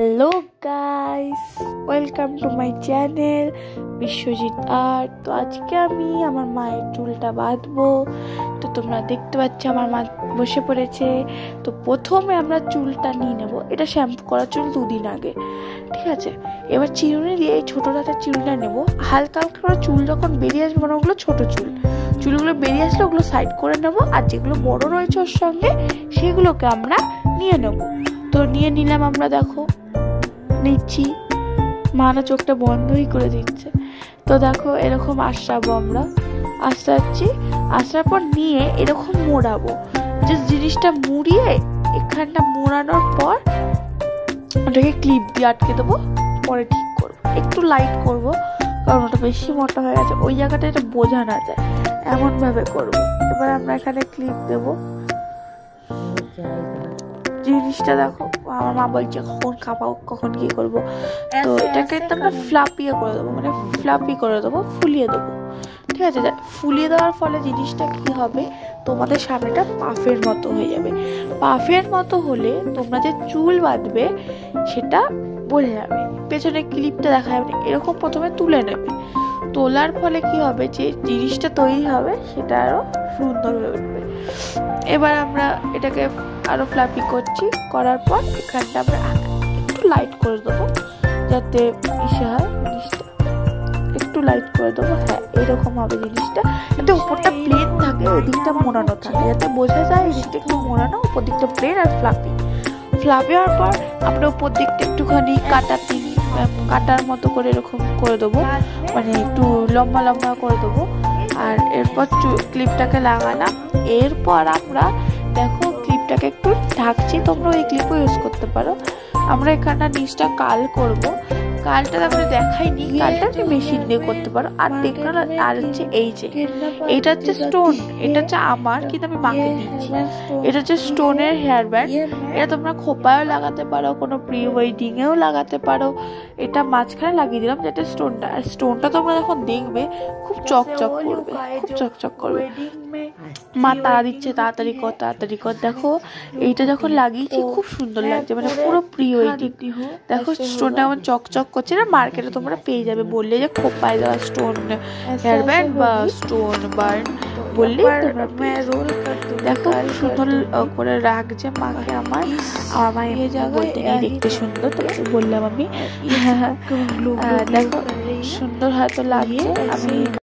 Hello guys, welcome to my channel Biswajit art. তো আজকে আমি আমার মায়ের চুলটা বাঁধবো। তো তোমরা দেখতে পাচ্ছ আমার মা বসে পড়েছে। তো প্রথমে আমরা চুলটা নিয়ে নেব। এটা শ্যাম্পু করা চুল 2 দিন আগে, ঠিক আছে। এবার চিরুনি দিয়ে এই ছোটো দাঁতের চিরুনিটা নেবো। হালকা হালকা করে চুল যখন বেরিয়ে আসবে, মানে ওগুলো ছোটো চুলগুলো বেরিয়ে আসলে ওগুলো সাইড করে নেবো, আর যেগুলো বড় রয়েছে ওর সঙ্গে সেগুলোকে আমরা নিয়ে নেব। তো নিয়ে নিলাম আমরা, দেখো নিচ্ছি। মানা চোখটা বন্ধই করে দিচ্ছে। তো দেখো এরকম আসাবো, আমরা আসাচ্ছি। আসার পর নিয়ে এরকম মোড়াবো। যে জিনিসটা মুড়িয়ে এখানটা মোড়ানোর পর ওটাকে ক্লিপ দিয়ে আটকে দেবো। পরে ঠিক করবো, একটু লাইট করবো, কারণ ওটা বেশি মোটা হয়ে গেছে। ওই জায়গাটা এটা বোঝা না যায়, এমন ভাবে করবো। এবার আমরা এখানে ক্লিপ দেবো। জিনিসটা দেখো, আমার মা বলছে কখন খাপাও, কখন কি করবো। তো এটাকে আমরা ফ্লাপিয়ে করে দেবো, মানে ফ্লাপি করে দেবো, ফুলিয়ে দেবো, ঠিক আছে। ফুলিয়ে দেওয়ার ফলে জিনিসটা কি হবে, তোমাদের সামনেটা পাফের মতো হয়ে যাবে। পাফের মতো হলে তোমরা যে চুল বাঁধবে সেটা বোঝা যাবে। পেছনে ক্লিপটা দেখা যাবে। এরকম প্রথমে তুলে নেবে। তোলার ফলে কি হবে, যে জিনিসটা তৈরি হবে সেটা আরো সুন্দর হয়ে উঠবে। এবার আমরা এটাকে আরো ফ্লাপি করছি। করার পর এখানটা আমরা একটু লাইট করে দেবো, যাতে ইসে হয় জিনিসটা। একটু লাইট করে দেবো, হ্যাঁ এরকম হবে জিনিসটা। যাতে উপরটা প্লেন থাকে, ওই দিকটা মোড়ানো থাকে, যাতে বোঝা যায় এই দিকটা একটু মোড়ানো, উপর দিকটা প্লেন আর ফ্লাপি। ফ্লাপি হওয়ার পর আমরা উপর দিকটা একটুখানি কাটার মতো করে এরকম করে দেবো, মানে একটু লম্বা লম্বা করে দেবো। আর এরপর ক্লিপটাকে লাগালাম। এরপর আমরা দেখো ক্লিপটাকে একটু ঢাকছি, তোমরা ওই ক্লিপও ইউজ করতে পারো। আমরা এখানটা নিচটা কাল করব। কালটা আমরা দেখাইনি, কালটা তুমি মেশিন দিয়ে করতে পারো। আর টেকনোলজি আর হচ্ছে এই যে এটা হচ্ছে স্টোন, এটা হচ্ছে আমার, কিন্তু আমি মাকে দিচ্ছি। এটা হচ্ছে স্টোনের হেয়ার ব্যান্ড। এটা তোমরা খোপায়ও লাগাতে পারো, কোনো প্রি ওয়েডিং এও লাগাতে পারো। এটা মাঝখানে লাগিয়ে দিলাম, যেটা স্টোনটা। আর স্টোনটা তোমরা যখন দেখবে খুব চকচক করবে, খুব চকচক করবে। মা তাড়া দিচ্ছে, তাড়াতাড়ি কর তাড়াতাড়ি কর। দেখো এইটা যখন লাগিয়েছি খুব সুন্দর লাগছে, মানে পুরো প্রি ওয়েডিং। দেখো স্টোনটা আমার চকচক করছে। না মার্কেটে তোমরা পেয়ে যাবে, বললে যে খোপায় দেওয়া স্টোন হেয়ার ব্যান্ড বা স্টোন বার্ন বললে তোমরা পেয়ে যাবে। দেখো সুন্দর করে রাখছে মাকে আমার মা এই বলতে নেই, দেখতে সুন্দর, তো বললাম আমি। দেখো সুন্দর হয়তো লাগছে। আমি